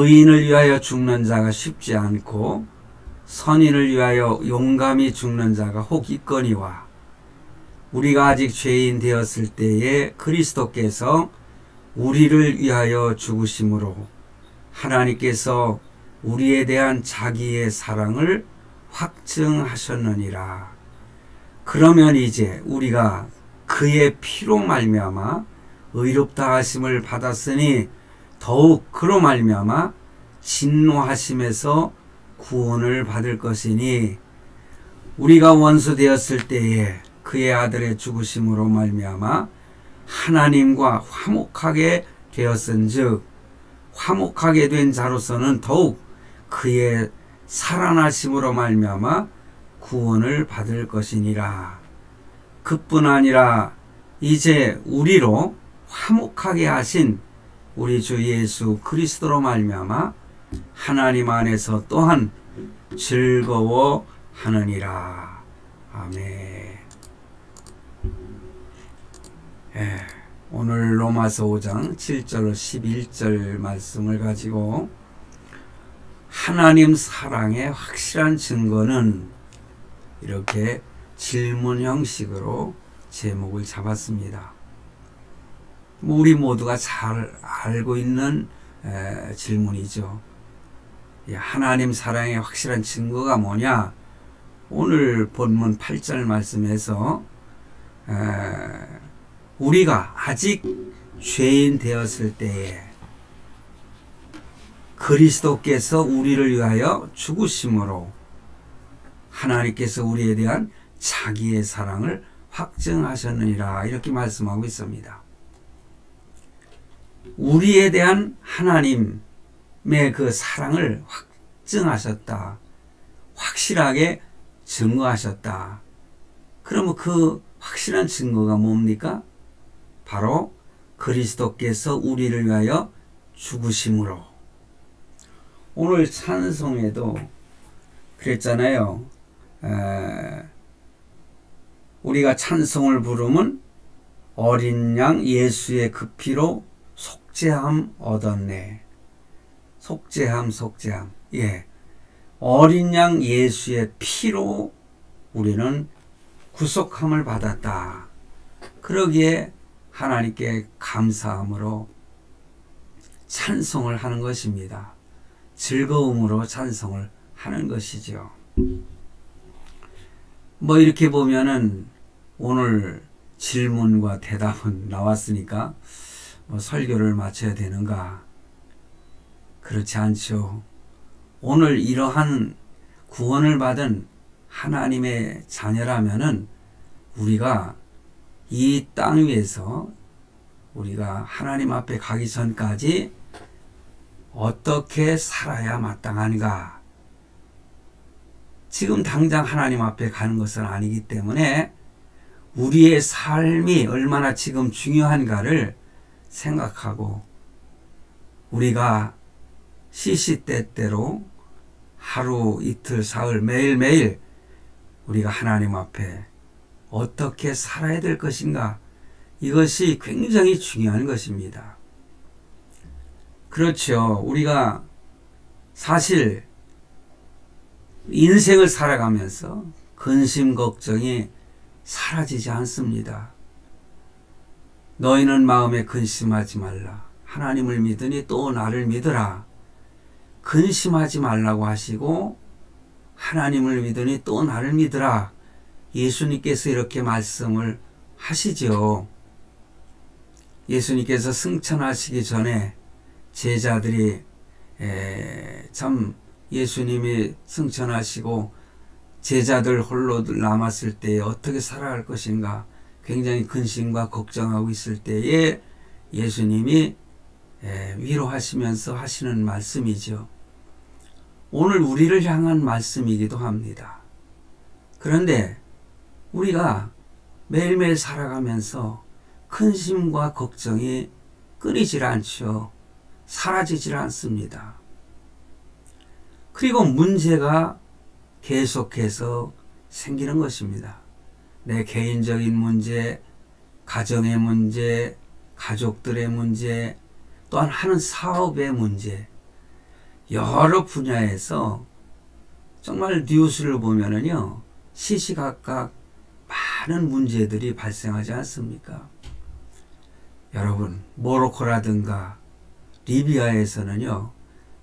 의인을 위하여 죽는 자가 쉽지 않고 선인을 위하여 용감히 죽는 자가 혹 있거니와 우리가 아직 죄인 되었을 때에 그리스도께서 우리를 위하여 죽으심으로 하나님께서 우리에 대한 자기의 사랑을 확증하셨느니라. 그러면 이제 우리가 그의 피로 말미암아 의롭다 하심을 받았으니 더욱 그로 말미암아 진노하심에서 구원을 받을 것이니 우리가 원수 되었을 때에 그의 아들의 죽으심으로 말미암아 하나님과 화목하게 되었은즉 화목하게 된 자로서는 더욱 그의 살아나심으로 말미암아 구원을 받을 것이니라. 그뿐 아니라 이제 우리로 화목하게 하신 우리 주 예수 그리스도로 말미암아 하나님 안에서 또한 즐거워하느니라. 아멘. 오늘 로마서 5장 7절 11절 말씀을 가지고 하나님 사랑의 확실한 증거는 이렇게 질문 형식으로 제목을 잡았습니다. 우리 모두가 잘 알고 있는 질문이죠. 하나님 사랑의 확실한 증거가 뭐냐? 오늘 본문 8절 말씀에서 우리가 아직 죄인 되었을 때에 그리스도께서 우리를 위하여 죽으심으로 하나님께서 우리에 대한 자기의 사랑을 확증하셨느니라 이렇게 말씀하고 있습니다. 우리에 대한 하나님의 그 사랑을 확증하셨다. 확실하게 증거하셨다. 그러면 그 확실한 증거가 뭡니까? 바로 그리스도께서 우리를 위하여 죽으심으로. 오늘 찬송에도 그랬잖아요. 우리가 찬송을 부르면 어린 양 예수의 그 피로 속죄함 얻었네. 속죄함. 예. 어린 양 예수의 피로 우리는 구속함을 받았다. 그러기에 하나님께 감사함으로 찬송을 하는 것입니다. 즐거움으로 찬송을 하는 것이죠. 뭐 이렇게 보면은 오늘 질문과 대답은 나왔으니까 뭐 설교를 마쳐야 되는가? 그렇지 않죠. 오늘 이러한 구원을 받은 하나님의 자녀라면은 우리가 이 땅 위에서 우리가 하나님 앞에 가기 전까지 어떻게 살아야 마땅한가? 지금 당장 하나님 앞에 가는 것은 아니기 때문에 우리의 삶이 얼마나 지금 중요한가를 생각하고 우리가 시시때때로 하루 이틀 사흘 매일매일 우리가 하나님 앞에 어떻게 살아야 될 것인가, 이것이 굉장히 중요한 것입니다. 그렇죠. 우리가 사실 인생을 살아가면서 근심 걱정이 사라지지 않습니다. 너희는 마음에 근심하지 말라. 하나님을 믿으니 또 나를 믿으라. 근심하지 말라고 하시고 하나님을 믿으니 또 나를 믿으라. 예수님께서 이렇게 말씀을 하시죠. 예수님께서 승천하시기 전에 제자들이 참 예수님이 승천하시고 제자들 홀로 남았을 때에 어떻게 살아갈 것인가 굉장히 근심과 걱정하고 있을 때에 예수님이 위로하시면서 하시는 말씀이죠. 오늘 우리를 향한 말씀이기도 합니다. 그런데 우리가 매일매일 살아가면서 근심과 걱정이 끊이질 않죠. 사라지질 않습니다. 그리고 문제가 계속해서 생기는 것입니다. 내 개인적인 문제, 가정의 문제, 가족들의 문제, 또한 하는 사업의 문제, 여러 분야에서 정말 뉴스를 보면은요, 시시각각 많은 문제들이 발생하지 않습니까? 여러분, 모로코라든가 리비아에서는요,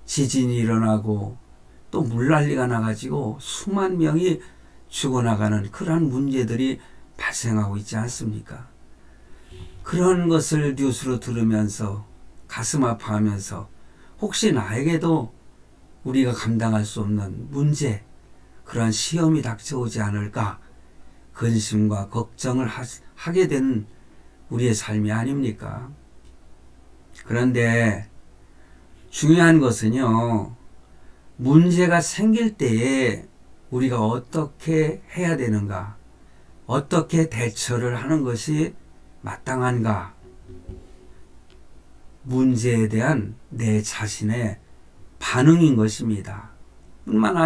지진이 일어나고 또 물난리가 나가지고 수만 명이 죽어나가는 그러한 문제들이 발생하고 있지 않습니까? 그런 것을 뉴스로 들으면서 가슴 아파하면서 혹시 나에게도 우리가 감당할 수 없는 문제, 그러한 시험이 닥쳐오지 않을까 근심과 걱정을 하게 되는 우리의 삶이 아닙니까? 그런데 중요한 것은요, 문제가 생길 때에 우리가 어떻게 해야 되는가, 어떻게 대처를 하는 것이 마땅한가, 문제에 대한 내 자신의 반응인 것입니다. 뿐만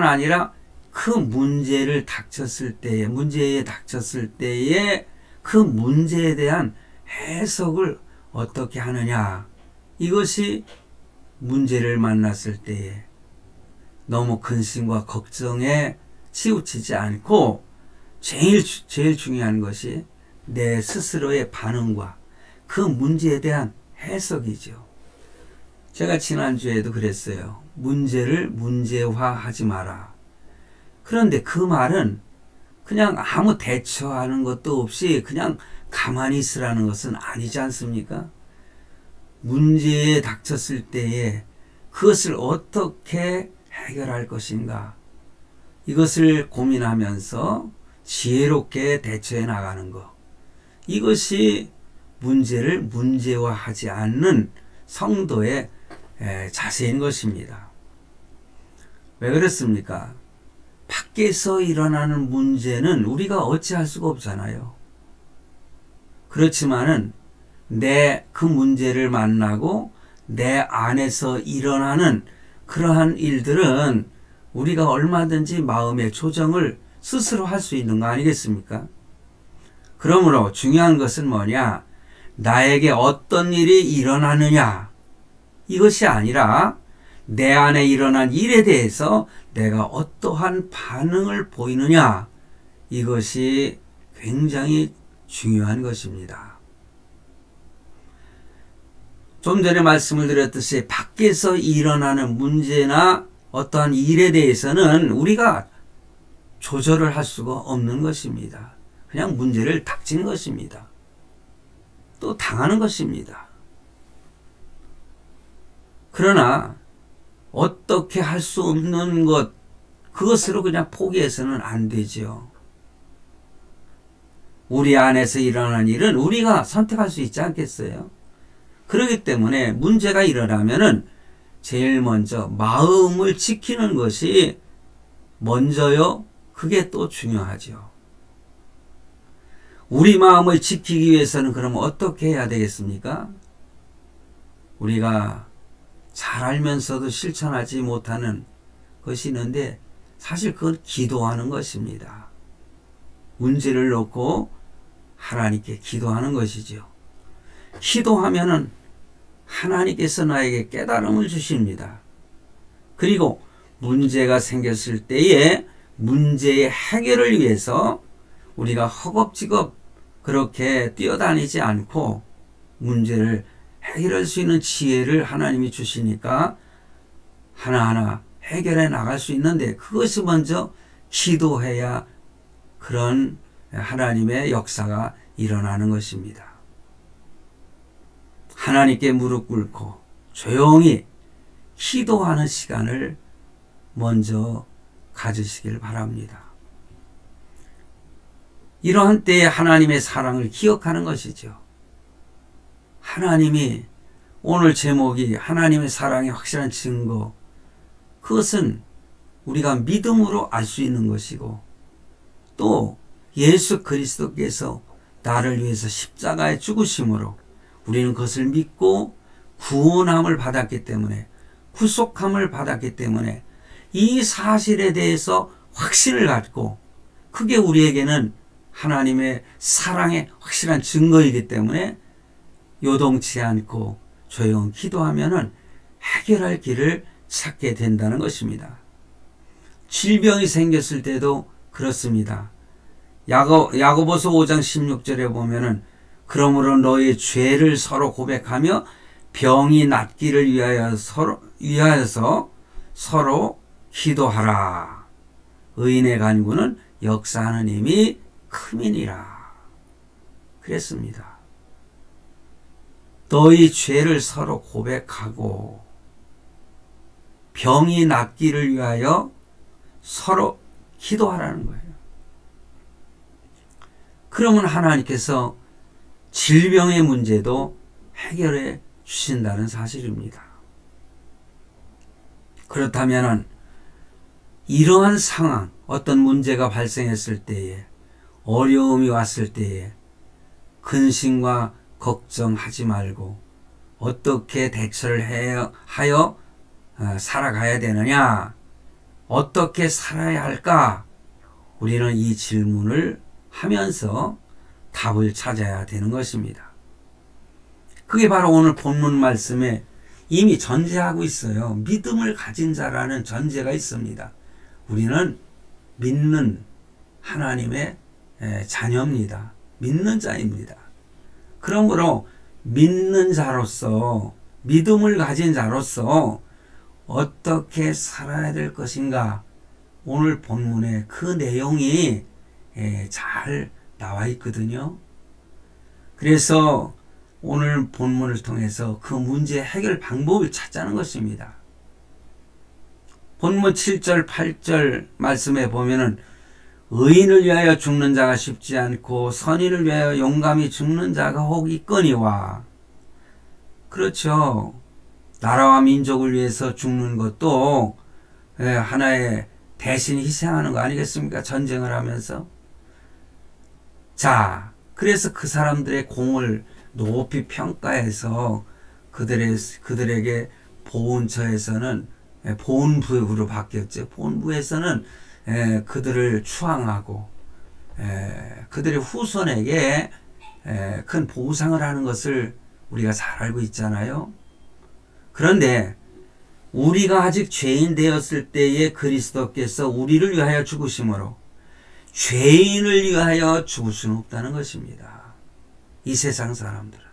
아니라 그 문제에 닥쳤을 때에 그 문제에 대한 해석을 어떻게 하느냐, 이것이 문제를 만났을 때에 너무 근심과 걱정에 치우치지 않고 제일 중요한 것이 내 스스로의 반응과 그 문제에 대한 해석이죠. 제가 지난주에도 그랬어요. 문제를 문제화하지 마라. 그런데 그 말은 그냥 아무 대처하는 것도 없이 그냥 가만히 있으라는 것은 아니지 않습니까? 문제에 닥쳤을 때에 그것을 어떻게 해결할 것인가, 이것을 고민하면서 지혜롭게 대처해 나가는 것, 이것이 문제를 문제화하지 않는 성도의 자세인 것입니다. 왜 그렇습니까? 밖에서 일어나는 문제는 우리가 어찌할 수가 없잖아요. 그렇지만은 그 문제를 만나고 내 안에서 일어나는 그러한 일들은 우리가 얼마든지 마음의 조정을 스스로 할 수 있는 거 아니겠습니까? 그러므로 중요한 것은 뭐냐? 나에게 어떤 일이 일어나느냐, 이것이 아니라 내 안에 일어난 일에 대해서 내가 어떠한 반응을 보이느냐, 이것이 굉장히 중요한 것입니다. 좀 전에 말씀을 드렸듯이 밖에서 일어나는 문제나 어떠한 일에 대해서는 우리가 조절을 할 수가 없는 것입니다. 그냥 문제를 닥치는 것입니다. 또 당하는 것입니다. 그러나 어떻게 할 수 없는 것, 그것으로 그냥 포기해서는 안 되죠. 우리 안에서 일어나는 일은 우리가 선택할 수 있지 않겠어요? 그렇기 때문에 문제가 일어나면은 제일 먼저 마음을 지키는 것이 먼저요. 그게 또 중요하죠. 우리 마음을 지키기 위해서는 그럼 어떻게 해야 되겠습니까? 우리가 잘 알면서도 실천하지 못하는 것이 있는데 사실 그건 기도하는 것입니다. 문제를 놓고 하나님께 기도하는 것이죠. 기도하면은 하나님께서 나에게 깨달음을 주십니다. 그리고 문제가 생겼을 때에 문제의 해결을 위해서 우리가 허겁지겁 그렇게 뛰어다니지 않고 문제를 해결할 수 있는 지혜를 하나님이 주시니까 하나하나 해결해 나갈 수 있는데, 그것이 먼저 기도해야 그런 하나님의 역사가 일어나는 것입니다. 하나님께 무릎 꿇고 조용히 기도하는 시간을 먼저 가지시길 바랍니다. 이러한 때에 하나님의 사랑을 기억하는 것이죠. 하나님이, 오늘 제목이 하나님의 사랑의 확실한 증거, 그것은 우리가 믿음으로 알 수 있는 것이고, 또 예수 그리스도께서 나를 위해서 십자가에 죽으심으로 우리는 그것을 믿고 구원함을 받았기 때문에, 구속함을 받았기 때문에 이 사실에 대해서 확신을 갖고, 그게 우리에게는 하나님의 사랑의 확실한 증거이기 때문에 요동치 않고 조용히 기도하면은 해결할 길을 찾게 된다는 것입니다. 질병이 생겼을 때도 그렇습니다. 야고보서 5장 16절에 보면은 그러므로 너희 죄를 서로 고백하며 병이 낫기를 위하여서 서로 기도하라. 의인의 간구는 역사하는 힘이 큼이니라. 그랬습니다. 너희 죄를 서로 고백하고 병이 낫기를 위하여 서로 기도하라는 거예요. 그러면 하나님께서 질병의 문제도 해결해 주신다는 사실입니다. 그렇다면 이러한 상황, 어떤 문제가 발생했을 때에, 어려움이 왔을 때에 근심과 걱정하지 말고 어떻게 대처를 하여 살아가야 되느냐, 어떻게 살아야 할까? 우리는 이 질문을 하면서 답을 찾아야 되는 것입니다. 그게 바로 오늘 본문 말씀에 이미 전제하고 있어요. 믿음을 가진 자라는 전제가 있습니다. 우리는 믿는 하나님의 자녀입니다. 믿는 자입니다. 그러므로 믿는 자로서, 믿음을 가진 자로서 어떻게 살아야 될 것인가, 오늘 본문에 그 내용이 잘 나와 있거든요. 그래서 오늘 본문을 통해서 그 문제 해결 방법을 찾자는 것입니다. 본문 7절 8절 말씀에 보면은 의인을 위하여 죽는 자가 쉽지 않고 선인을 위하여 용감히 죽는 자가 혹 있거니와. 그렇죠. 나라와 민족을 위해서 죽는 것도 하나의 대신 희생하는 거 아니겠습니까? 전쟁을 하면서. 자, 그래서 그 사람들의 공을 높이 평가해서 그들에게 보훈처에서는 보훈부로 바뀌었죠. 보훈부에서는 그들을 추앙하고 그들의 후손에게 큰 보상을 하는 것을 우리가 잘 알고 있잖아요. 그런데 우리가 아직 죄인 되었을 때에 그리스도께서 우리를 위하여 죽으심으로 죄인을 위하여 죽을 수는 없다는 것입니다. 이 세상 사람들은.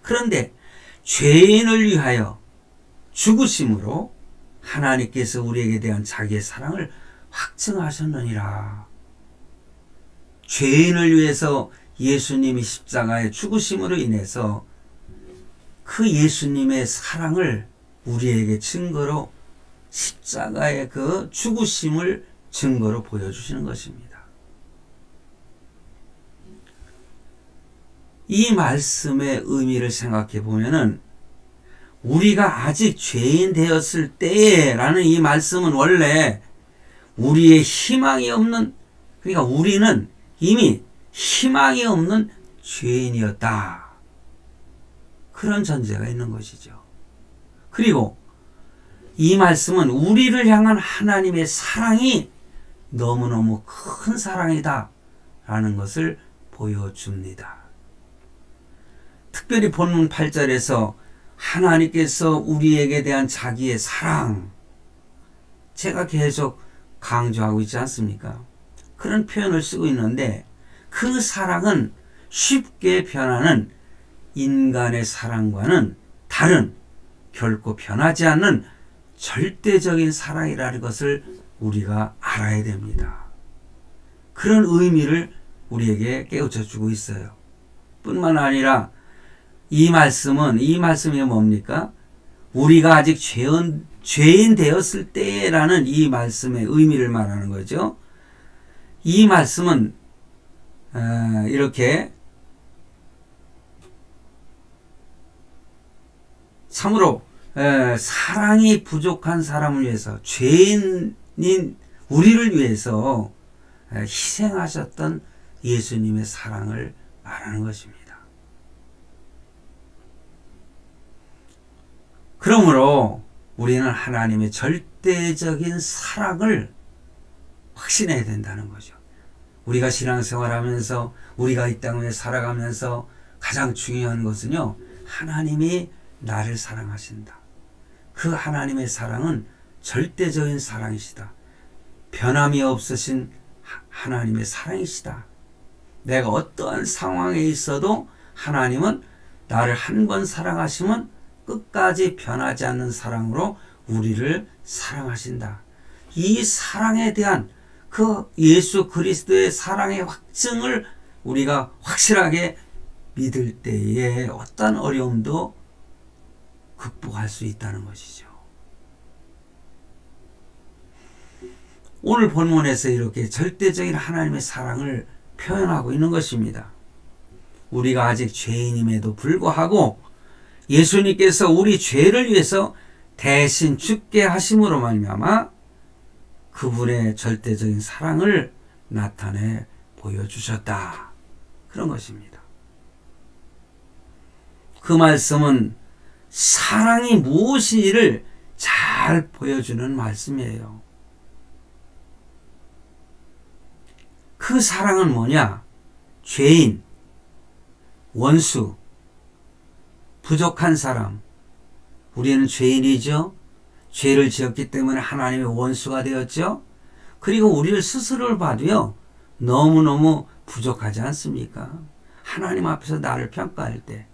그런데 죄인을 위하여 죽으심으로 하나님께서 우리에게 대한 자기의 사랑을 확증하셨느니라. 죄인을 위해서 예수님이 십자가에 죽으심으로 인해서 그 예수님의 사랑을 우리에게 증거로, 십자가의 그 죽으심을 증거로 보여주시는 것입니다. 이 말씀의 의미를 생각해 보면은 우리가 아직 죄인 되었을 때라는 이 말씀은 원래 우리의 희망이 없는, 그러니까 우리는 이미 희망이 없는 죄인이었다. 그런 전제가 있는 것이죠. 그리고 이 말씀은 우리를 향한 하나님의 사랑이 너무너무 큰 사랑이다 라는 것을 보여줍니다. 특별히 본문 8절에서 하나님께서 우리에게 대한 자기의 사랑, 제가 계속 강조하고 있지 않습니까? 그런 표현을 쓰고 있는데 그 사랑은 쉽게 변하는 인간의 사랑과는 다른, 결코 변하지 않는 절대적인 사랑이라는 것을 우리가 알아야 됩니다. 그런 의미를 우리에게 깨우쳐 주고 있어요. 뿐만 아니라 이 말씀이 뭡니까? 우리가 아직 죄인 되었을 때라는 이 말씀의 의미를 말하는 거죠. 이 말씀은 이렇게 참으로 사랑이 부족한 사람을 위해서, 죄인인 우리를 위해서 희생하셨던 예수님의 사랑을 말하는 것입니다. 그러므로 우리는 하나님의 절대적인 사랑을 확신해야 된다는 거죠. 우리가 신앙생활하면서, 우리가 이 땅에 살아가면서 가장 중요한 것은요, 하나님이 나를 사랑하신다. 그 하나님의 사랑은 절대적인 사랑이시다. 변함이 없으신 하나님의 사랑이시다. 내가 어떠한 상황에 있어도 하나님은 나를 한 번 사랑하시면 끝까지 변하지 않는 사랑으로 우리를 사랑하신다. 이 사랑에 대한 그 예수 그리스도의 사랑의 확증을 우리가 확실하게 믿을 때에 어떤 어려움도 극복할 수 있다는 것이죠. 오늘 본문에서 이렇게 절대적인 하나님의 사랑을 표현하고 있는 것입니다. 우리가 아직 죄인임에도 불구하고 예수님께서 우리 죄를 위해서 대신 죽게 하심으로 말미암아 그분의 절대적인 사랑을 나타내 보여주셨다. 그런 것입니다. 그 말씀은 사랑이 무엇인지를 잘 보여주는 말씀이에요. 그 사랑은 뭐냐? 죄인, 원수, 부족한 사람. 우리는 죄인이죠. 죄를 지었기 때문에 하나님의 원수가 되었죠. 그리고 우리를 스스로를 봐도요, 너무너무 부족하지 않습니까? 하나님 앞에서 나를 평가할 때.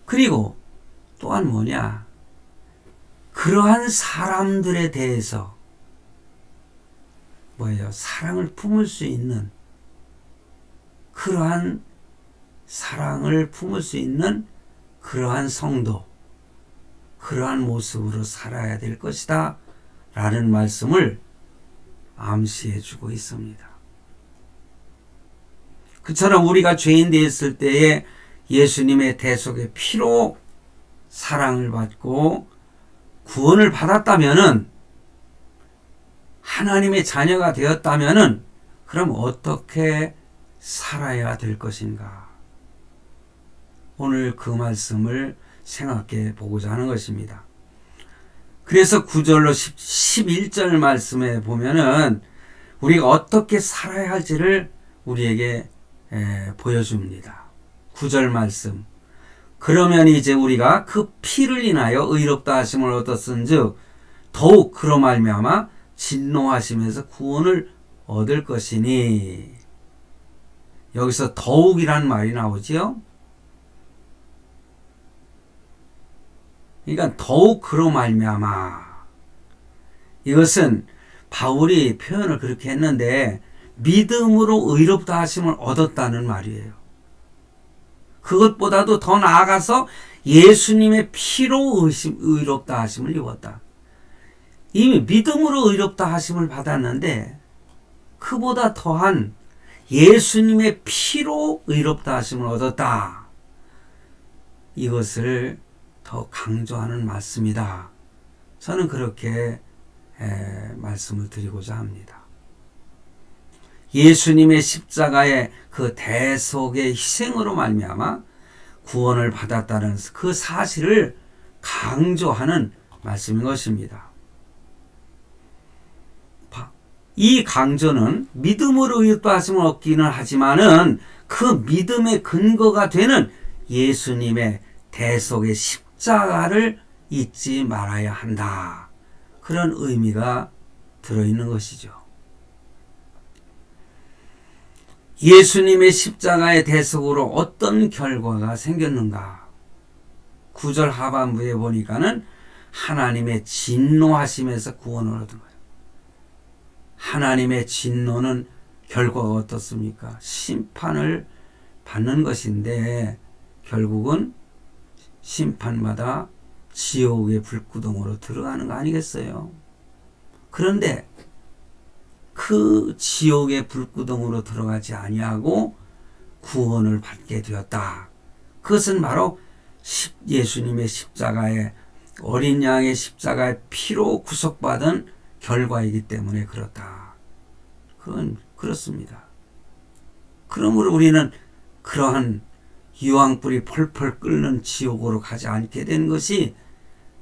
그리고 또한 뭐냐? 그러한 사람들에 대해서 뭐예요? 사랑을 품을 수 있는, 그러한 사랑을 품을 수 있는 그러한 성도, 그러한 모습으로 살아야 될 것이다 라는 말씀을 암시해 주고 있습니다. 그처럼 우리가 죄인 되었을 때에 예수님의 대속의 피로 사랑을 받고 구원을 받았다면은, 하나님의 자녀가 되었다면은, 그럼 어떻게 살아야 될 것인가? 오늘 그 말씀을 생각해 보고자 하는 것입니다. 그래서 9절로 11절 말씀에 보면은 우리가 어떻게 살아야 할지를 우리에게 보여줍니다. 9절 말씀. 그러면 이제 우리가 그 피를 인하여 의롭다 하심을 얻었은즉 더욱 그로 말미암아 진노하심에서 구원을 얻을 것이니. 여기서 더욱이란 말이 나오지요. 그러니까 더욱 그로 말미암아. 이것은 바울이 표현을 그렇게 했는데 믿음으로 의롭다 하심을 얻었다는 말이에요. 그것보다도 더 나아가서 예수님의 피로 의롭다 하심을 입었다. 이미 믿음으로 의롭다 하심을 받았는데 그보다 더한 예수님의 피로 의롭다 하심을 얻었다. 이것을 더 강조하는 말씀이다. 저는 그렇게 말씀을 드리고자 합니다. 예수님의 십자가의 그 대속의 희생으로 말미암아 구원을 받았다는 그 사실을 강조하는 말씀인 것입니다. 이 강조는 믿음으로 의롭다 하심을 얻기는 하지만은 그 믿음의 근거가 되는 예수님의 대속의 십자가를 잊지 말아야 한다. 그런 의미가 들어있는 것이죠. 예수님의 십자가의 대속으로 어떤 결과가 생겼는가? 9절 하반부에 보니까는 하나님의 진노하심에서 구원을 얻은 거예요. 하나님의 진노는 결과가 어떻습니까? 심판을 받는 것인데 결국은 심판마다 지옥의 불구덩으로 들어가는 거 아니겠어요? 그런데 그 지옥의 불구덩으로 들어가지 아니하고 구원을 받게 되었다. 그것은 바로 예수님의 십자가의 어린 양의 십자가의 피로 구속받은 결과이기 때문에 그렇다. 그건 그렇습니다. 그러므로 우리는 그러한 유황불이 펄펄 끓는 지옥으로 가지 않게 된 것이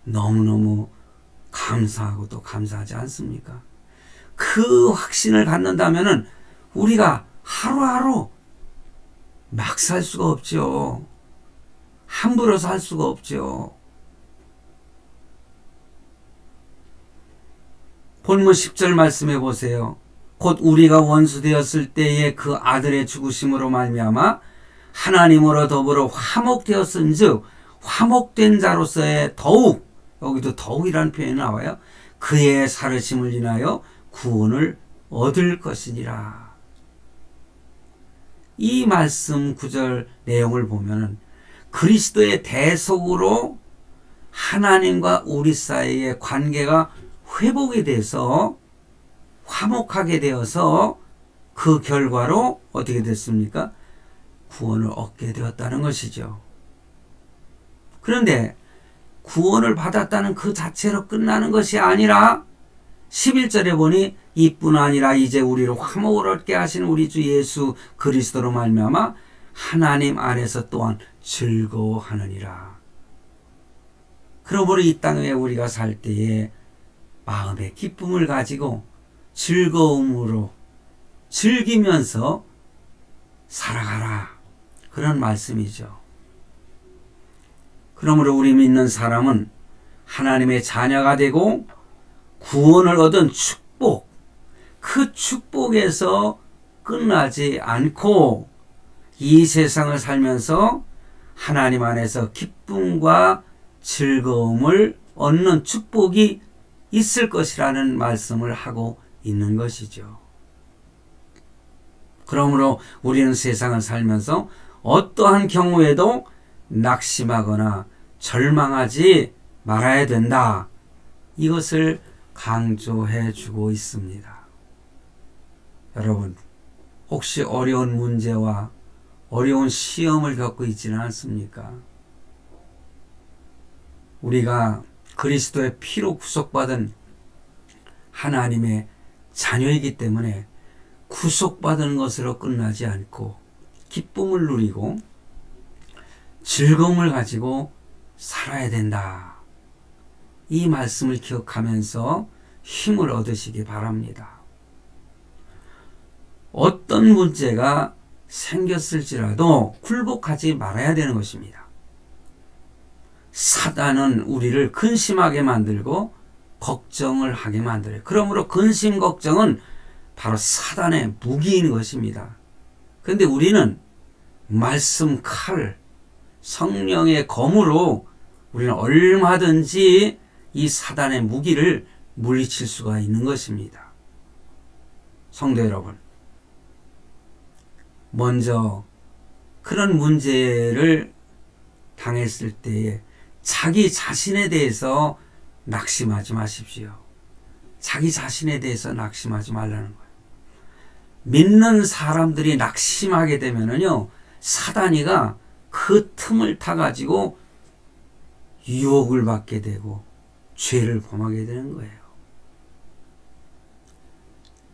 너무너무 감사하고 또 감사하지 않습니까? 그 확신을 갖는다면은 우리가 하루하루 막 살 수가 없죠. 함부로 살 수가 없죠. 본문 10절 말씀해 보세요. 곧 우리가 원수 되었을 때에 그 아들의 죽으심으로 말미암아 하나님으로 더불어 화목되었은즉 화목된 자로서의 더욱, 여기도 더욱이라는 표현이 나와요. 그의 살으심을 인하여 구원을 얻을 것이니라. 이 말씀 구절 내용을 보면 그리스도의 대속으로 하나님과 우리 사이의 관계가 회복이 돼서 화목하게 되어서 그 결과로 어떻게 됐습니까? 구원을 얻게 되었다는 것이죠. 그런데 구원을 받았다는 그 자체로 끝나는 것이 아니라 11절에 보니 이뿐 아니라 이제 우리를 화목을 얻게 하신 우리 주 예수 그리스도로 말미암아 하나님 안에서 또한 즐거워하느니라. 그러므로 이 땅에 우리가 살 때에 마음의 기쁨을 가지고 즐거움으로 즐기면서 살아가라. 그런 말씀이죠. 그러므로 우리 믿는 사람은 하나님의 자녀가 되고 구원을 얻은 축복, 그 축복에서 끝나지 않고 이 세상을 살면서 하나님 안에서 기쁨과 즐거움을 얻는 축복이 있을 것이라는 말씀을 하고 있는 것이죠. 그러므로 우리는 세상을 살면서 어떠한 경우에도 낙심하거나 절망하지 말아야 된다. 이것을 강조해 주고 있습니다. 여러분, 혹시 어려운 문제와 어려운 시험을 겪고 있지는 않습니까? 우리가 그리스도의 피로 구속받은 하나님의 자녀이기 때문에 구속받은 것으로 끝나지 않고 기쁨을 누리고 즐거움을 가지고 살아야 된다. 이 말씀을 기억하면서 힘을 얻으시기 바랍니다. 어떤 문제가 생겼을지라도 굴복하지 말아야 되는 것입니다. 사단은 우리를 근심하게 만들고 걱정을 하게 만들어요. 그러므로 근심, 걱정은 바로 사단의 무기인 것입니다. 그런데 우리는 말씀, 칼, 성령의 검으로 우리는 얼마든지 이 사단의 무기를 물리칠 수가 있는 것입니다. 성도 여러분, 먼저 그런 문제를 당했을 때에 자기 자신에 대해서 낙심하지 마십시오. 자기 자신에 대해서 낙심하지 말라는 거예요. 믿는 사람들이 낙심하게 되면은요, 사단이가 그 틈을 타가지고 유혹을 받게 되고 죄를 범하게 되는 거예요.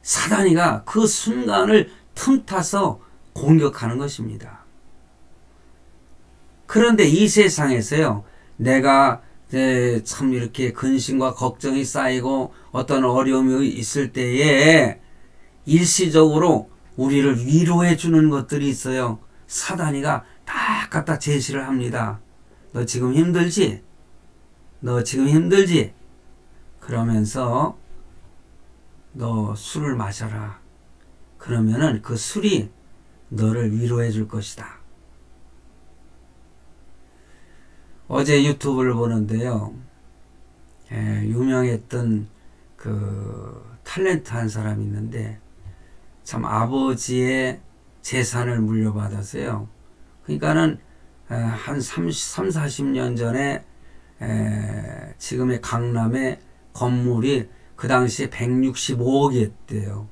사단이가 그 순간을 틈타서 공격하는 것입니다. 그런데 이 세상에서요, 내가 참 이렇게 근심과 걱정이 쌓이고 어떤 어려움이 있을 때에 일시적으로 우리를 위로해 주는 것들이 있어요. 사단이가 딱 갖다 제시를 합니다. 너 지금 힘들지? 너 지금 힘들지? 그러면서 너 술을 마셔라. 그러면은 그 술이 너를 위로해 줄 것이다. 어제 유튜브를 보는데요. 유명했던 그 탤런트 한 사람이 있는데 참 아버지의 재산을 물려받았어요. 그러니까는 한 40년 전에 지금의 강남의 건물이 그 당시에 165억이었대요.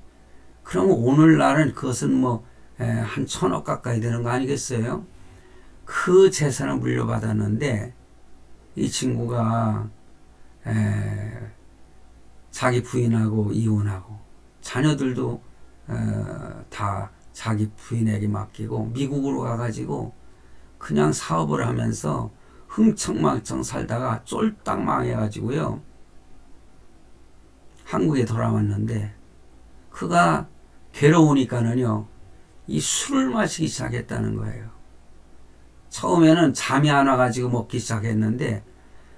그러면 오늘날은 그것은 뭐 한 1000억 가까이 되는 거 아니겠어요? 그 재산을 물려받았는데 이 친구가 자기 부인하고 이혼하고 자녀들도 다 자기 부인에게 맡기고 미국으로 가가지고 그냥 사업을 하면서 흥청망청 살다가 쫄딱 망해가지고요, 한국에 돌아왔는데 그가 괴로우니까는요 이 술을 마시기 시작했다는 거예요. 처음에는 잠이 안 와가지고 먹기 시작했는데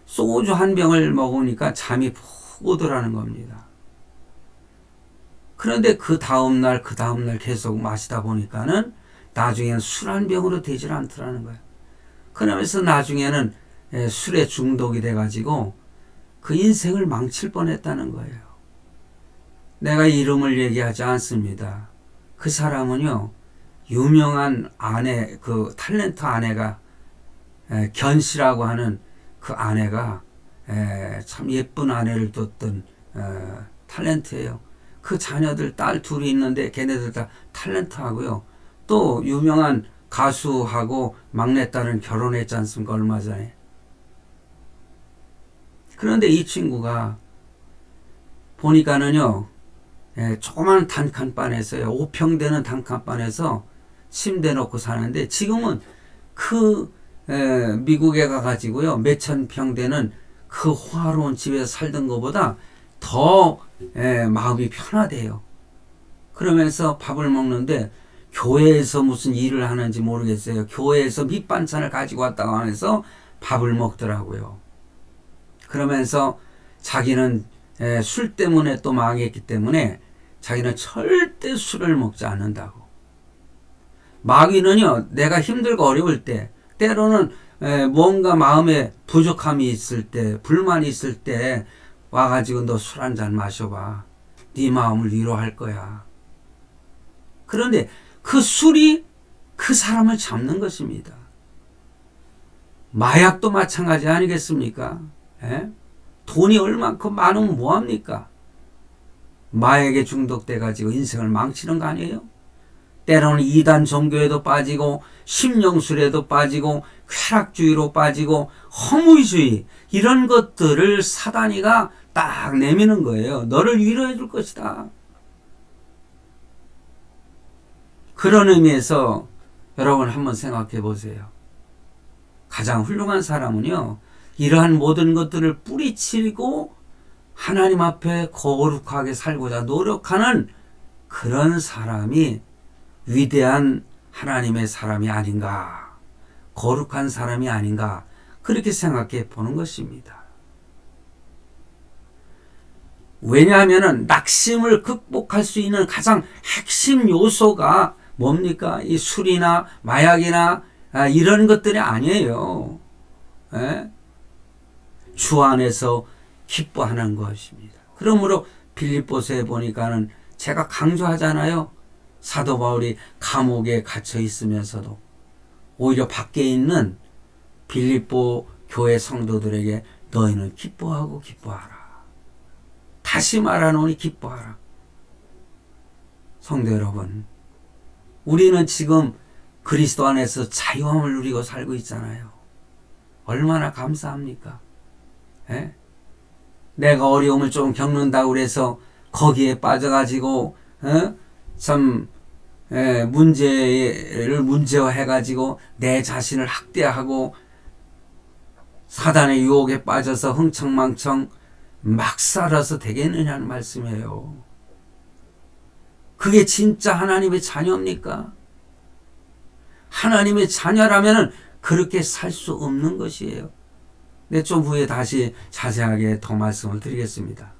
소주 한 병을 먹으니까 잠이 푹 오더라는 겁니다. 그런데 그 다음날 계속 마시다 보니까는 나중에는 술 한 병으로 되질 않더라는 거예요. 그러면서 나중에는 술에 중독이 돼가지고 그 인생을 망칠 뻔했다는 거예요. 내가 이름을 얘기하지 않습니다. 그 사람은요, 유명한 아내, 그 탤런트 아내가, 견씨라고 하는 그 아내가 참 예쁜 아내를 뒀던 탤런트예요. 그 자녀들 딸 둘이 있는데 걔네들 다 탤런트하고요. 또 유명한 가수하고 막내딸은 결혼했지 않습니까? 얼마 전에. 그런데 이 친구가 보니까는요, 조그만 단칸방에서요, 5평 되는 단칸방에서 침대 놓고 사는데 지금은 그 미국에 가가지고요, 몇천 평 되는 그 화로운 집에서 살던 것보다 더 마음이 편하대요. 그러면서 밥을 먹는데 교회에서 무슨 일을 하는지 모르겠어요. 교회에서 밑반찬을 가지고 왔다고 하면서 밥을 먹더라고요. 그러면서 자기는 술 때문에 또 망했기 때문에 자기는 절대 술을 먹지 않는다고. 마귀는요, 내가 힘들고 어려울 때, 때로는 뭔가 마음에 부족함이 있을 때, 불만이 있을 때 와가지고 너 술 한 잔 마셔봐. 네 마음을 위로할 거야. 그런데 그 술이 그 사람을 잡는 것입니다. 마약도 마찬가지 아니겠습니까? 돈이 얼만큼 많으면 뭐합니까? 마약에 중독돼가지고 인생을 망치는 거 아니에요? 때로는 이단 종교에도 빠지고 심령술에도 빠지고 쾌락주의로 빠지고 허무주의 이런 것들을 사단이가 딱 내미는 거예요. 너를 위로해 줄 것이다. 그런 의미에서 여러분 한번 생각해 보세요. 가장 훌륭한 사람은요, 이러한 모든 것들을 뿌리치고 하나님 앞에 거룩하게 살고자 노력하는 그런 사람이 위대한 하나님의 사람이 아닌가, 거룩한 사람이 아닌가, 그렇게 생각해 보는 것입니다. 왜냐하면 낙심을 극복할 수 있는 가장 핵심 요소가 뭡니까? 이 술이나 마약이나 이런 것들이 아니에요. 주 안에서 기뻐하는 것입니다. 그러므로 빌립보서에 보니까는 제가 강조하잖아요. 사도 바울이 감옥에 갇혀 있으면서도 오히려 밖에 있는 빌립보 교회 성도들에게 너희는 기뻐하고 기뻐하라. 다시 말하노니 기뻐하라. 성도 여러분, 우리는 지금 그리스도 안에서 자유함을 누리고 살고 있잖아요. 얼마나 감사합니까? 내가 어려움을 좀 겪는다고 그래서 거기에 빠져가지고 참 문제를 문제화해가지고 내 자신을 학대하고 사단의 유혹에 빠져서 흥청망청 막 살아서 되겠느냐는 말씀이에요. 그게 진짜 하나님의 자녀입니까? 하나님의 자녀라면 그렇게 살 수 없는 것이에요. 네, 좀 후에 다시 자세하게 더 말씀을 드리겠습니다.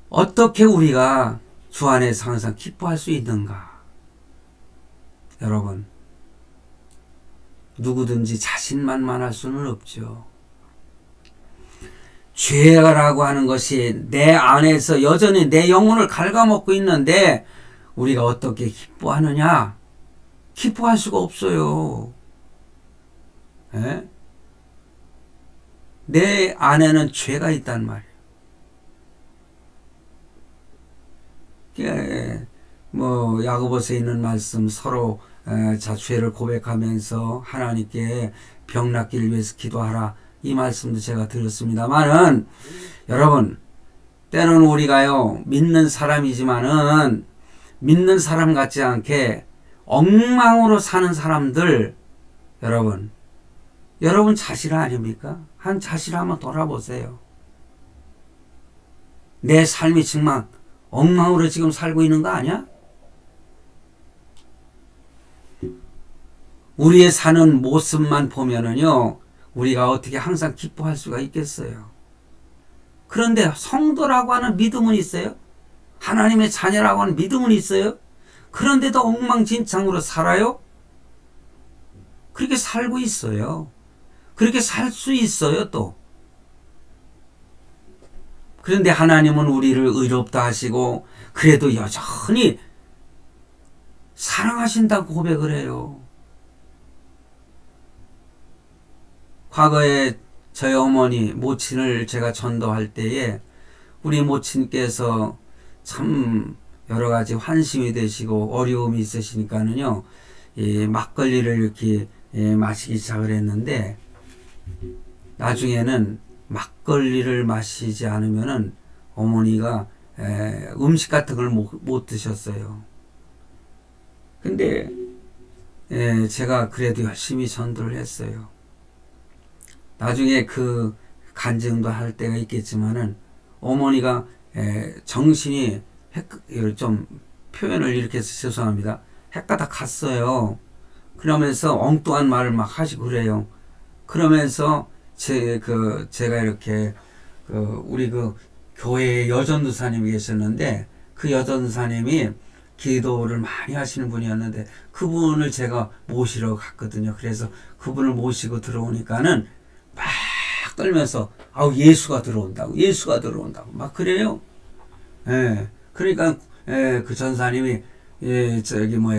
어떻게 우리가 주 안에서 항상 기뻐할 수 있는가? 여러분, 누구든지 자신만만할 수는 없죠. 죄라고 하는 것이 내 안에서 여전히 내 영혼을 갉아먹고 있는데 우리가 어떻게 기뻐하느냐? 기뻐할 수가 없어요. 내 안에는 죄가 있단 말이에요. 뭐 야고보서에 있는 말씀 서로 죄를 고백하면서 하나님께 병 낫기를 위해서 기도하라. 이 말씀도 제가 드렸습니다만은 여러분, 때로는 우리가요 믿는 사람이지만은 믿는 사람 같지 않게 엉망으로 사는 사람들, 여러분 자실 아닙니까? 한 자실 한번 돌아보세요. 내 삶이 정말 엉망으로 지금 살고 있는 거 아니야? 우리의 사는 모습만 보면은요, 우리가 어떻게 항상 기뻐할 수가 있겠어요? 그런데 성도라고 하는 믿음은 있어요. 하나님의 자녀라고 하는 믿음은 있어요. 그런데도 엉망진창으로 살아요. 그렇게 살고 있어요. 그렇게 살 수 있어요, 또. 그런데 하나님은 우리를 의롭다 하시고 그래도 여전히 사랑하신다고 고백을 해요. 과거에 저희 어머니, 모친을 제가 전도할 때에 우리 모친께서 참 여러 가지 환심이 되시고 어려움이 있으시니까는요, 이 막걸리를 이렇게 마시기 시작을 했는데, 나중에는 막걸리를 마시지 않으면은 어머니가 음식 같은 걸 못 드셨어요. 근데 제가 그래도 열심히 전도를 했어요. 나중에 그 간증도 할 때가 있겠지만은 어머니가 정신이 좀 표현을 이렇게 해서 죄송합니다. 헷가다 갔어요. 그러면서 엉뚱한 말을 막 하시고 그래요. 그러면서 제가 이렇게 우리 교회에 여전도사님이 계셨는데 그 여전도사님이 기도를 많이 하시는 분이었는데 그분을 제가 모시러 갔거든요. 그래서 그분을 모시고 들어오니까는 막 떨면서 아우 예수가 들어온다고 막 그래요. 그러니까 그 전사님이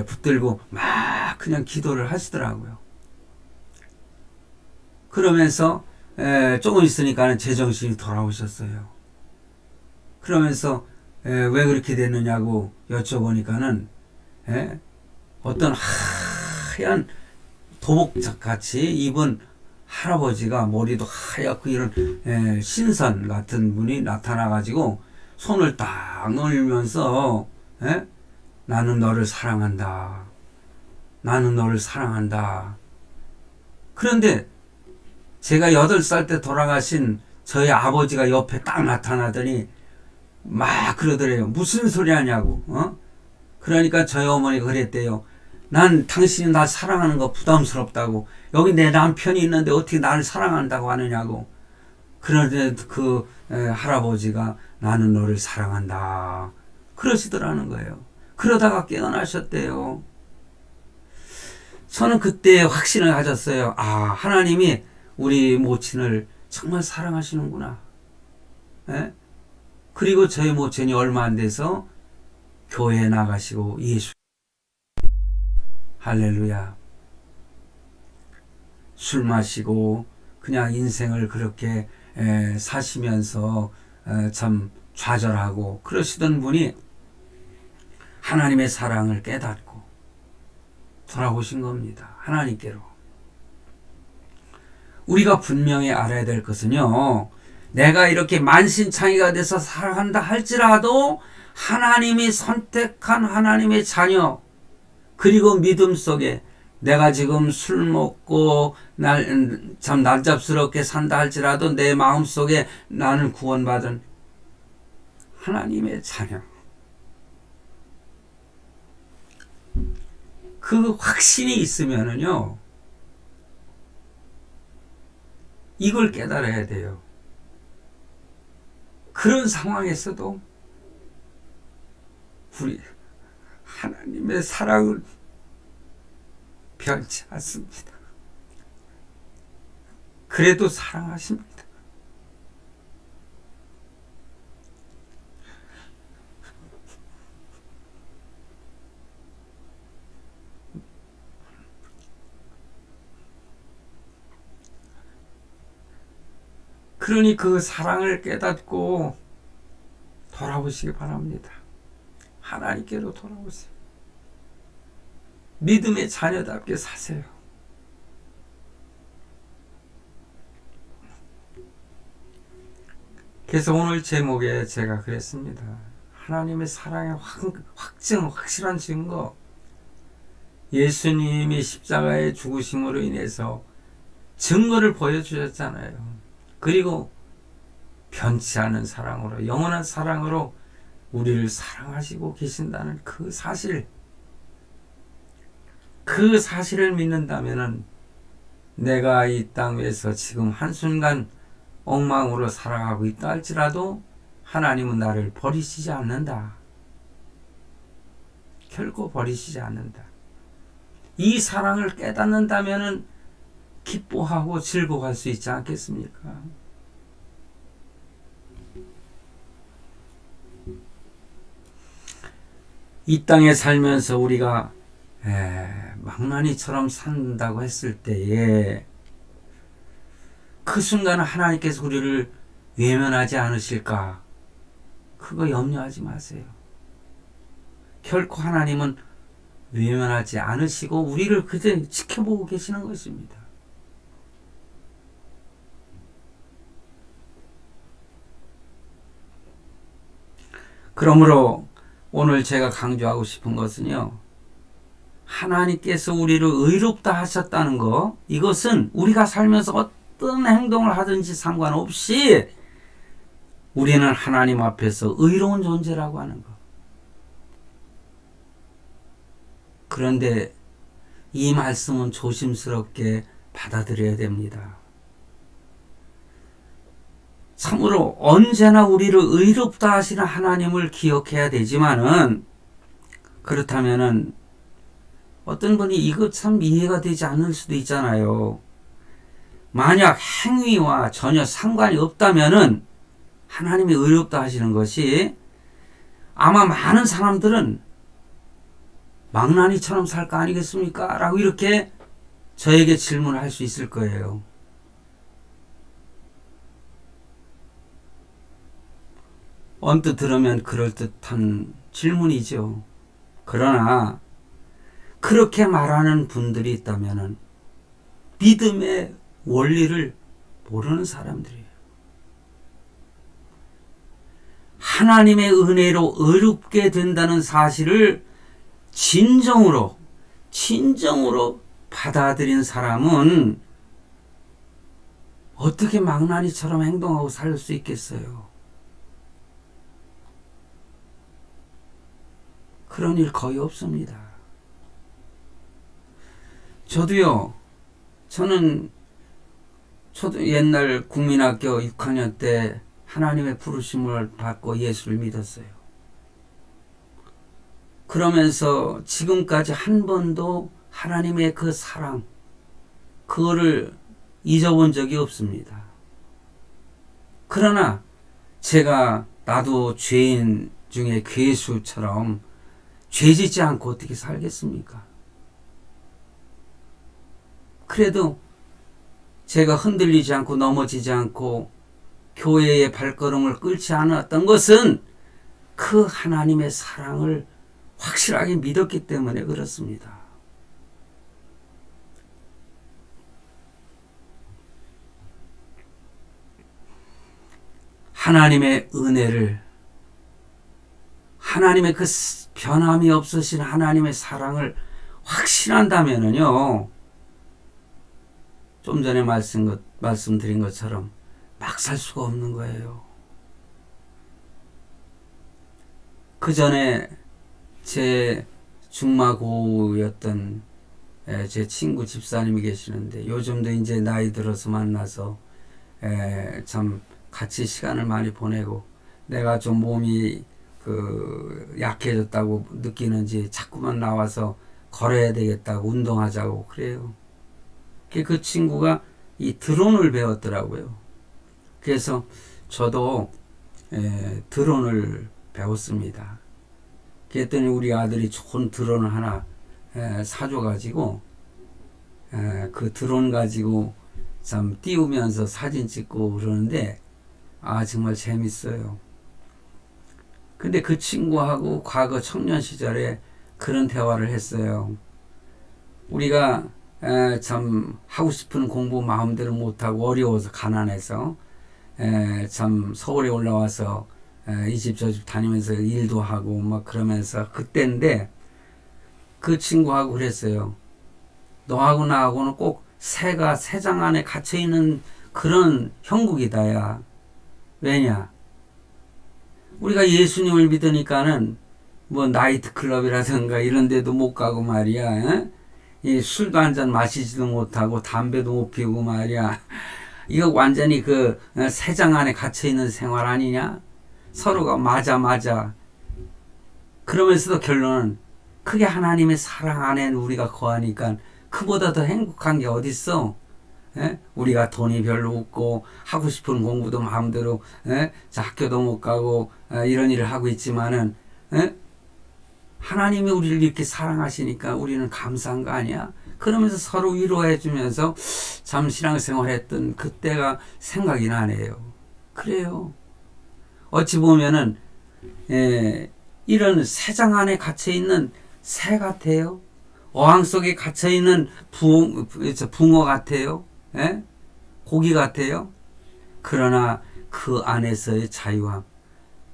붙들고 막 그냥 기도를 하시더라고요. 그러면서 조금 있으니까는 제정신이 돌아오셨어요. 그러면서 왜 그렇게 됐느냐고 여쭤보니까는 어떤 하얀 도복작 같이 입은 할아버지가 머리도 하얗고 이런 신선 같은 분이 나타나가지고 손을 딱 놀면서 나는 너를 사랑한다. 나는 너를 사랑한다. 그런데 제가 8살 때 돌아가신 저희 아버지가 옆에 딱 나타나더니 막 그러더래요. 무슨 소리 하냐고. 그러니까 저희 어머니가 그랬대요. 난 당신이 날 사랑하는 거 부담스럽다고. 여기 내 남편이 있는데 어떻게 나를 사랑한다고 하느냐고. 그런데 그 할아버지가 나는 너를 사랑한다. 그러시더라는 거예요. 그러다가 깨어나셨대요. 저는 그때 확신을 가졌어요. 아, 하나님이 우리 모친을 정말 사랑하시는구나. 그리고 저희 모친이 얼마 안 돼서 교회에 나가시고 예수 할렐루야. 술 마시고 그냥 인생을 그렇게 사시면서 참 좌절하고 그러시던 분이 하나님의 사랑을 깨닫고 돌아오신 겁니다. 하나님께로. 우리가 분명히 알아야 될 것은요, 내가 이렇게 만신창이가 돼서 살아간다 할지라도 하나님이 선택한 하나님의 자녀, 그리고 믿음 속에 내가 지금 술 먹고 참 난잡스럽게 산다 할지라도 내 마음 속에 나는 구원받은 하나님의 자녀. 그 확신이 있으면은요, 이걸 깨달아야 돼요. 그런 상황에서도 우리 하나님의 사랑은 변치 않습니다. 그래도 사랑하십니다. 그러니 그 사랑을 깨닫고 돌아오시기 바랍니다. 하나님께로 돌아오세요. 믿음의 자녀답게 사세요. 그래서 오늘 제목에 제가 그랬습니다. 하나님의 사랑의 확실한 증거. 예수님이 십자가의 죽으심으로 인해서 증거를 보여주셨잖아요. 그리고 변치 않은 사랑으로, 영원한 사랑으로 우리를 사랑하시고 계신다는 그 사실, 그 사실을 믿는다면은 내가 이 땅 위에서 지금 한순간 엉망으로 살아가고 있다 할지라도 하나님은 나를 버리시지 않는다. 결코 버리시지 않는다. 이 사랑을 깨닫는다면 기뻐하고 즐거워할 수 있지 않겠습니까? 이 땅에 살면서 우리가 망나니처럼 산다고 했을 때에 그 순간은 하나님께서 우리를 외면하지 않으실까? 그거 염려하지 마세요. 결코 하나님은 외면하지 않으시고 우리를 그저 지켜보고 계시는 것입니다. 그러므로 오늘 제가 강조하고 싶은 것은요, 하나님께서 우리를 의롭다 하셨다는 것, 이것은 우리가 살면서 어떤 행동을 하든지 상관없이 우리는 하나님 앞에서 의로운 존재라고 하는 것. 그런데 이 말씀은 조심스럽게 받아들여야 됩니다. 참으로 언제나 우리를 의롭다 하시는 하나님을 기억해야 되지만은, 그렇다면은 어떤 분이 이거 참 이해가 되지 않을 수도 있잖아요. 만약 행위와 전혀 상관이 없다면은 하나님이 의롭다 하시는 것이, 아마 많은 사람들은 망나니처럼 살 거 아니겠습니까? 라고 이렇게 저에게 질문을 할 수 있을 거예요. 언뜻 들으면 그럴듯한 질문이죠. 그러나 그렇게 말하는 분들이 있다면 믿음의 원리를 모르는 사람들이에요. 하나님의 은혜로 의롭게 된다는 사실을 진정으로 받아들인 사람은 어떻게 망나니처럼 행동하고 살 수 있겠어요? 그런 일 거의 없습니다. 저도 옛날 국민학교 6학년 때 하나님의 부르심을 받고 예수를 믿었어요. 그러면서 지금까지 한 번도 하나님의 그 사랑, 그거를 잊어본 적이 없습니다. 그러나 나도 죄인 중에 괴수처럼 죄짓지 않고 어떻게 살겠습니까? 그래도 제가 흔들리지 않고 넘어지지 않고 교회의 발걸음을 끊지 않았던 것은 그 하나님의 사랑을 확실하게 믿었기 때문에 그렇습니다. 하나님의 은혜를, 하나님의 그 변함이 없으신 하나님의 사랑을 확신한다면요, 좀 전에 말씀드린 것처럼 막 살 수가 없는 거예요. 그 전에 제 중마고우였던 제 친구 집사님이 계시는데, 요즘도 이제 나이 들어서 만나서 참 같이 시간을 많이 보내고, 내가 좀 몸이 약해졌다고 느끼는지 자꾸만 나와서 걸어야 되겠다고, 운동하자고 그래요. 그 친구가 이 드론을 배웠더라고요. 그래서 저도 드론을 배웠습니다. 그랬더니 우리 아들이 좋은 드론을 하나 사줘가지고, 그 드론 가지고 참 띄우면서 사진 찍고 그러는데, 정말 재밌어요. 근데 그 친구하고 과거 청년 시절에 그런 대화를 했어요. 우리가 참 하고 싶은 공부 마음대로 못하고 어려워서 가난해서 참 서울에 올라와서 이 집 저 집 다니면서 일도 하고 막 그러면서, 그때인데 그 친구하고 그랬어요. 너하고 나하고는 꼭 새가 새장 안에 갇혀있는 그런 형국이다 야. 왜냐? 우리가 예수님을 믿으니까는 뭐 나이트 클럽이라든가 이런 데도 못 가고 말이야. 이 술도 한 잔 마시지도 못하고 담배도 못 피우고 말이야. 이거 완전히 그 세장 안에 갇혀있는 생활 아니냐? 서로가 맞아. 그러면서도 결론은 그게 하나님의 사랑 안에 우리가 거하니까 그보다 더 행복한 게 어딨어? 예? 우리가 돈이 별로 없고 하고 싶은 공부도 마음대로 자, 학교도 못 가고 이런 일을 하고 있지만은 하나님이 우리를 이렇게 사랑하시니까 우리는 감사한 거 아니야? 그러면서 서로 위로해 주면서 참 신앙생활했던 그때가 생각이 나네요. 그래요. 어찌 보면은 이런 새장 안에 갇혀 있는 새 같아요. 어항 속에 갇혀 있는 붕어 같아요. 예? 고기 같아요. 그러나 그 안에서의 자유함,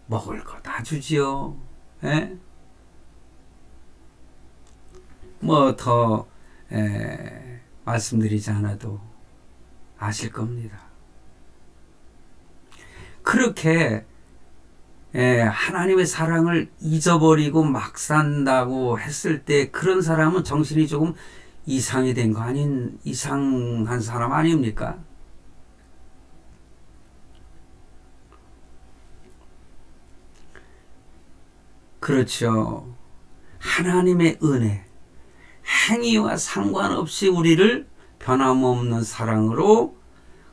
먹을 거 다 주지요. 예? 뭐 더 말씀드리지 않아도 아실 겁니다. 그렇게 하나님의 사랑을 잊어버리고 막 산다고 했을 때 그런 사람은 정신이 조금 이상이 된 거 아닌 이상한 사람 아닙니까? 그렇죠. 하나님의 은혜, 행위와 상관없이 우리를 변함없는 사랑으로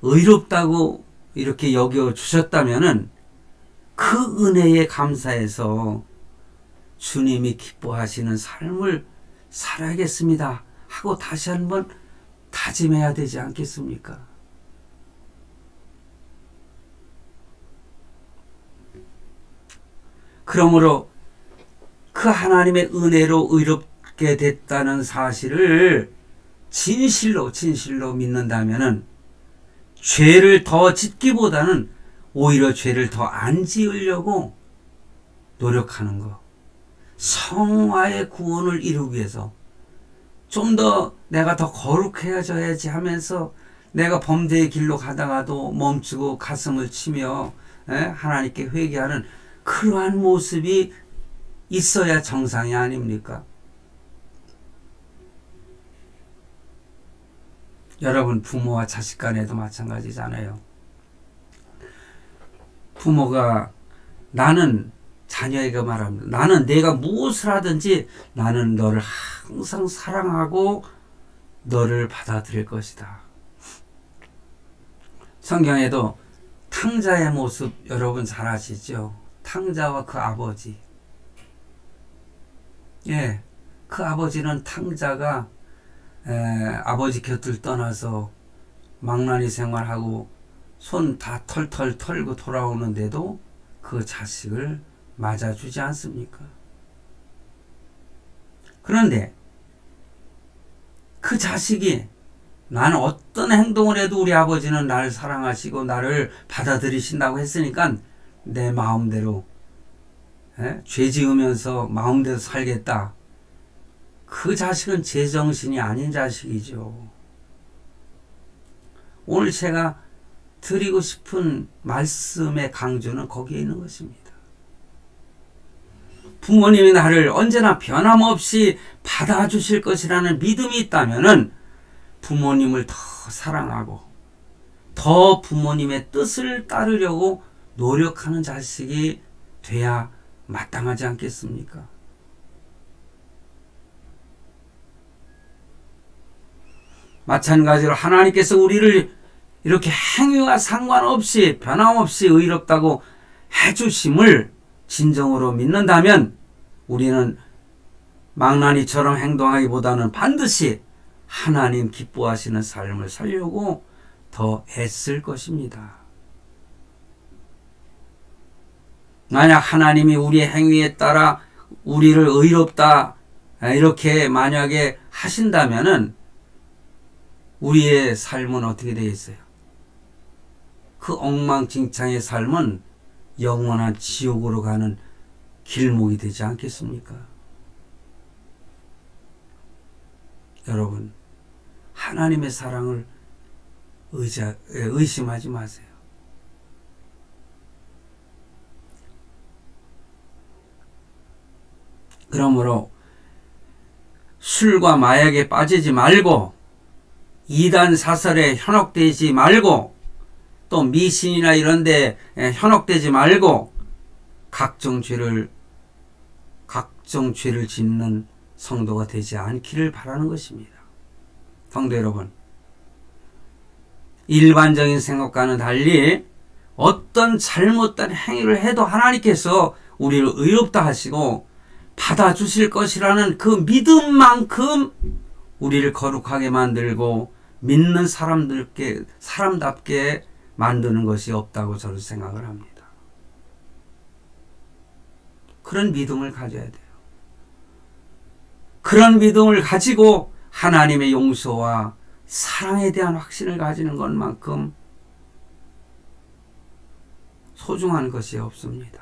의롭다고 이렇게 여겨 주셨다면은 그 은혜에 감사해서 주님이 기뻐하시는 삶을 살아야겠습니다 하고 다시 한번 다짐해야 되지 않겠습니까? 그러므로 그 하나님의 은혜로 의롭게 됐다는 사실을 진실로 믿는다면은 죄를 더 짓기보다는 오히려 죄를 더 안 지으려고 노력하는 것. 성화의 구원을 이루기 위해서 좀 더 내가 더 거룩해져야지 하면서 내가 범죄의 길로 가다가도 멈추고 가슴을 치며 하나님께 회개하는 그러한 모습이 있어야 정상이 아닙니까? 여러분, 부모와 자식 간에도 마찬가지잖아요. 부모가 나는 자녀에게 말합니다. 나는 내가 무엇을 하든지 나는 너를 항상 사랑하고 너를 받아들일 것이다. 성경에도 탕자의 모습 여러분 잘 아시죠? 탕자와 그 아버지. 그 아버지는 탕자가 아버지 곁을 떠나서 망나니 생활하고 손 다 털털 털고 돌아오는데도 그 자식을 맞아주지 않습니까? 그런데 그 자식이 나는 어떤 행동을 해도 우리 아버지는 나를 사랑하시고 나를 받아들이신다고 했으니까 내 마음대로 죄 지으면서 마음대로 살겠다. 그 자식은 제정신이 아닌 자식이죠. 오늘 제가 드리고 싶은 말씀의 강조는 거기에 있는 것입니다. 부모님이 나를 언제나 변함없이 받아주실 것이라는 믿음이 있다면은 부모님을 더 사랑하고 더 부모님의 뜻을 따르려고 노력하는 자식이 돼야 마땅하지 않겠습니까? 마찬가지로 하나님께서 우리를 이렇게 행위와 상관없이 변함없이 의롭다고 해주심을 진정으로 믿는다면 우리는 망나니처럼 행동하기보다는 반드시 하나님 기뻐하시는 삶을 살려고 더 애쓸 것입니다. 만약 하나님이 우리의 행위에 따라 우리를 의롭다 이렇게 만약에 하신다면은 우리의 삶은 어떻게 되어 있어요? 그 엉망진창의 삶은 영원한 지옥으로 가는 길목이 되지 않겠습니까? 여러분, 하나님의 사랑을 의심하지 마세요. 그러므로 술과 마약에 빠지지 말고 이단 사설에 현혹되지 말고 또 미신이나 이런 데 현혹되지 말고 각종 죄를 짓는 성도가 되지 않기를 바라는 것입니다. 성도 여러분, 일반적인 생각과는 달리 어떤 잘못된 행위를 해도 하나님께서 우리를 의롭다 하시고 받아주실 것이라는 그 믿음만큼 우리를 거룩하게 만들고 믿는 사람답게 만드는 것이 없다고 저는 생각을 합니다. 그런 믿음을 가져야 돼요. 그런 믿음을 가지고 하나님의 용서와 사랑에 대한 확신을 가지는 것만큼 소중한 것이 없습니다.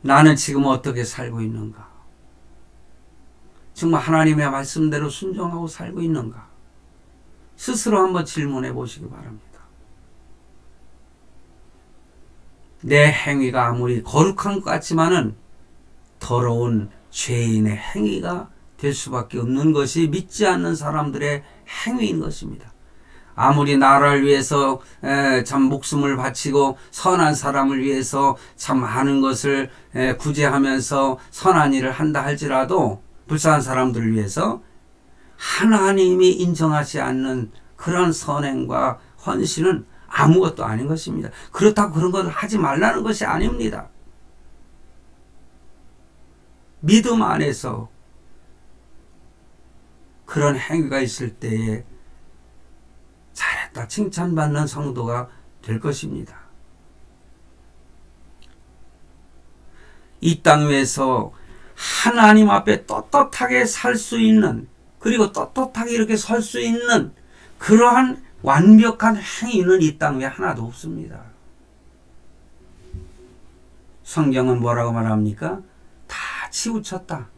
나는 지금 어떻게 살고 있는가? 정말 하나님의 말씀대로 순종하고 살고 있는가? 스스로 한번 질문해 보시기 바랍니다. 내 행위가 아무리 거룩한 것 같지만은 더러운 죄인의 행위가 될 수밖에 없는 것이 믿지 않는 사람들의 행위인 것입니다. 아무리 나라를 위해서 참 목숨을 바치고 선한 사람을 위해서 참 많은 것을 구제하면서 선한 일을 한다 할지라도 불쌍한 사람들을 위해서 하나님이 인정하지 않는 그런 선행과 헌신은 아무것도 아닌 것입니다. 그렇다고 그런 것을 하지 말라는 것이 아닙니다. 믿음 안에서 그런 행위가 있을 때에 잘했다 칭찬받는 성도가 될 것입니다. 이 땅 위에서 하나님 앞에 떳떳하게 살 수 있는, 그리고 떳떳하게 이렇게 설 수 있는 그러한 완벽한 행위는 이 땅 위에 하나도 없습니다. 성경은 뭐라고 말합니까? 다 치우쳤다.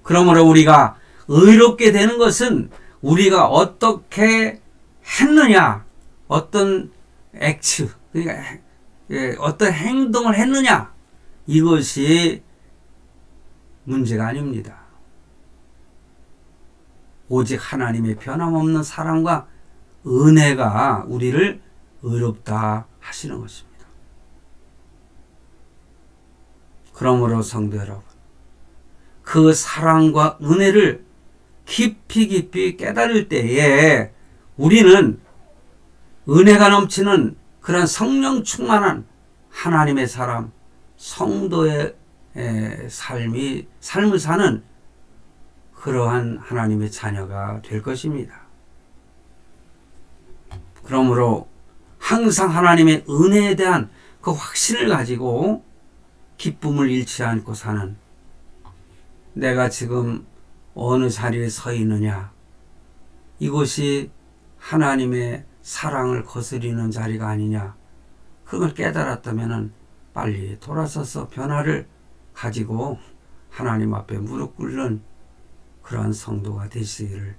그러므로 우리가 의롭게 되는 것은 우리가 어떻게 했느냐, 어떤 액츠, 그러니까 어떤 행동을 했느냐, 이것이 문제가 아닙니다. 오직 하나님의 변함없는 사랑과 은혜가 우리를 의롭다 하시는 것입니다. 그러므로 성도 여러분, 그 사랑과 은혜를 깊이 깨달을 때에 우리는 은혜가 넘치는 그런 성령 충만한 하나님의 사람, 성도의 삶을 사는 그러한 하나님의 자녀가 될 것입니다. 그러므로 항상 하나님의 은혜에 대한 그 확신을 가지고 기쁨을 잃지 않고 사는, 내가 지금 어느 자리에 서 있느냐, 이곳이 하나님의 사랑을 거스리는 자리가 아니냐, 그걸 깨달았다면 빨리 돌아서서 변화를 가지고 하나님 앞에 무릎 꿇는 그러한 성도가 되시기를